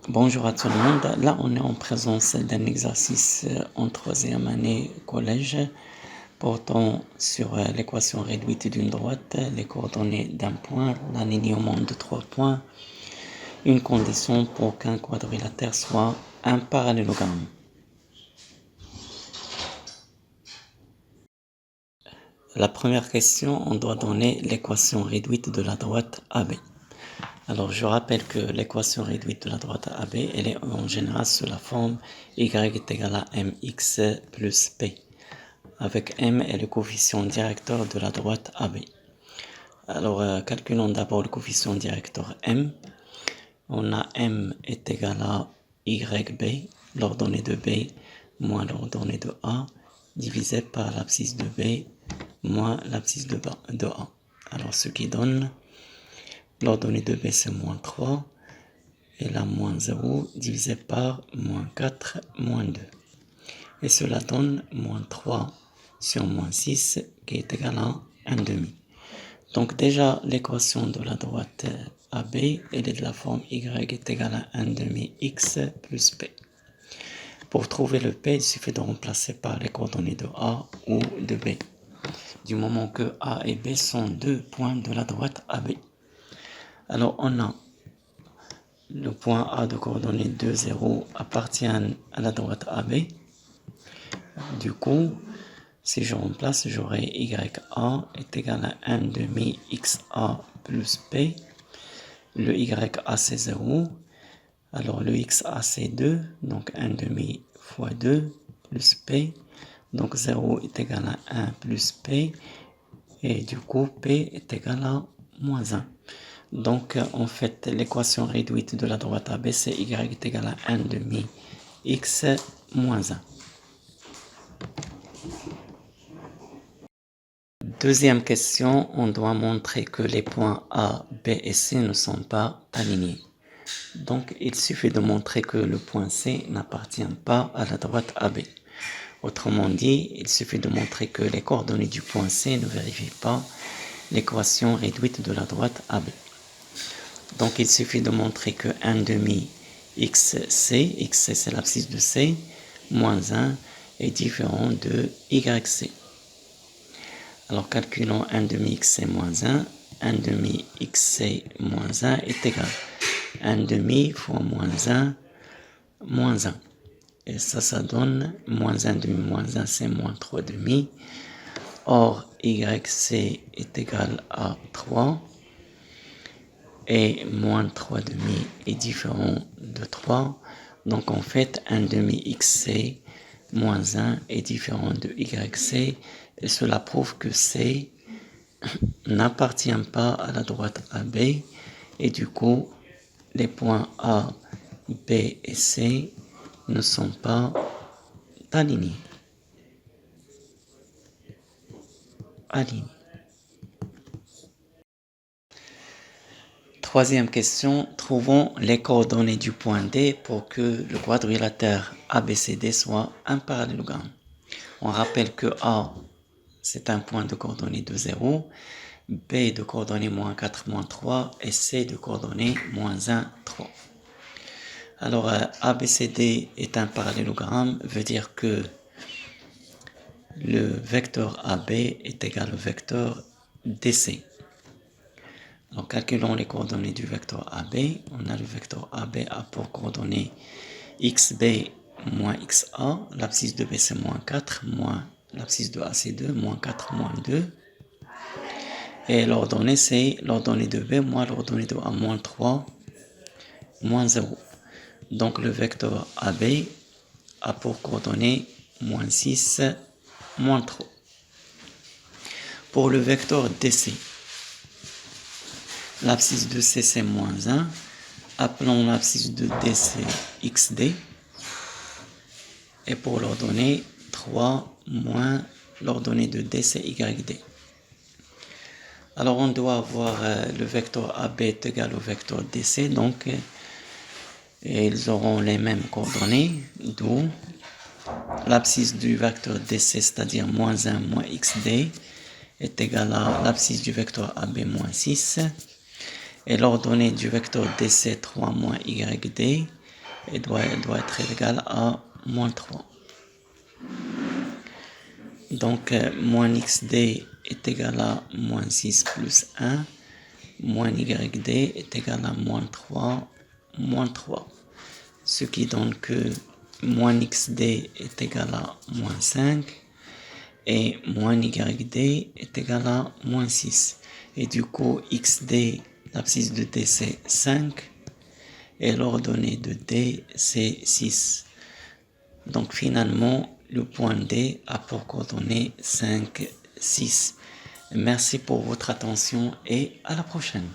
Bonjour à tout le monde. Là, on est en présence d'un exercice en troisième année collège portant sur l'équation réduite d'une droite, les coordonnées d'un point, l'alignement de 3 points, une condition pour qu'un quadrilatère soit un parallélogramme. La première question, on doit donner l'équation réduite de la droite AB. Alors, je rappelle que l'équation réduite de la droite AB, elle est en général sous la forme y est égal à mx plus p, avec m est le coefficient directeur de la droite AB. Alors, calculons d'abord le coefficient directeur m. On a m est égal à yb, l'ordonnée de b moins l'ordonnée de a, divisé par l'abscisse de b moins l'abscisse de a. Alors, ce qui donne l'ordonnée de b, c'est moins 3, et la moins 0 divisé par moins 4 moins 2. Et cela donne moins 3 sur moins 6 qui est égal à 1 demi. Donc déjà, l'équation de la droite AB, elle est de la forme y est égal à 1 demi x plus p. Pour trouver le p, il suffit de remplacer par les coordonnées de a ou de b, du moment que a et b sont deux points de la droite AB. Alors on a le point A de coordonnées 2, 0 appartient à la droite AB. Du coup, si je remplace, j'aurai YA est égal à 1 demi XA plus P. Le YA c'est 0. Alors le XA c'est 2. Donc 1 demi fois 2 plus P. Donc 0 est égal à 1 plus P. Et du coup, P est égal à moins 1. Donc, en fait, l'équation réduite de la droite AB, c'est y est égal à 1 demi x moins 1. Deuxième question, on doit montrer que les points A, B et C ne sont pas alignés. Donc, il suffit de montrer que le point C n'appartient pas à la droite AB. Autrement dit, il suffit de montrer que les coordonnées du point C ne vérifient pas l'équation réduite de la droite AB. Donc, il suffit de montrer que 1 demi xc c'est l'abscisse de C, moins 1 est différent de yc. Alors, calculons 1 demi xc moins 1. 1 demi xc moins 1 est égal à 1 demi fois moins 1, moins 1. Et ça donne moins 1 demi moins 1, c'est moins 3 demi. Or, yc est égal à 3. Et moins 3 demi est différent de 3. Donc en fait, 1 demi xc moins 1 est différent de yc. Et cela prouve que c n'appartient pas à la droite AB. Et du coup, les points A, B et C ne sont pas alignés. Troisième question, trouvons les coordonnées du point D pour que le quadrilatère ABCD soit un parallélogramme. On rappelle que A, c'est un point de coordonnées de 0, B de coordonnées moins 4, moins 3, et C de coordonnées moins 1, 3. Alors, ABCD est un parallélogramme, veut dire que le vecteur AB est égal au vecteur DC. Donc, calculons les coordonnées du vecteur AB. On a le vecteur AB a pour coordonnées xb moins xa. L'abscisse de B, c'est moins 4, moins l'abscisse de A, c'est 2, moins 4, moins 2. Et l'ordonnée, c'est l'ordonnée de B moins l'ordonnée de A, moins 3, moins 0. Donc, le vecteur AB a pour coordonnées moins 6, moins 3. Pour le vecteur DC, l'abscisse de C, c'est moins 1. Appelons l'abscisse de DC xd. Et pour l'ordonnée 3 moins l'ordonnée de D, c'est YD. Alors on doit avoir le vecteur AB est égal au vecteur DC. Donc ils auront les mêmes coordonnées. D'où l'abscisse du vecteur DC, c'est-à-dire moins 1 moins XD, est égal à l'abscisse du vecteur AB moins 6. Et l'ordonnée du vecteur DC 3 moins YD et doit être égal à moins 3. Donc, moins xd est égal à moins 6 plus 1, moins yd est égal à moins 3, moins 3. Ce qui donne que moins xd est égal à moins 5 et moins yd est égal à moins 6. Et du coup, xd, l'abscisse de d c'est 5 et l'ordonnée de d c'est 6. Donc finalement, le point D a pour coordonnées 5, 6. Merci pour votre attention et à la prochaine.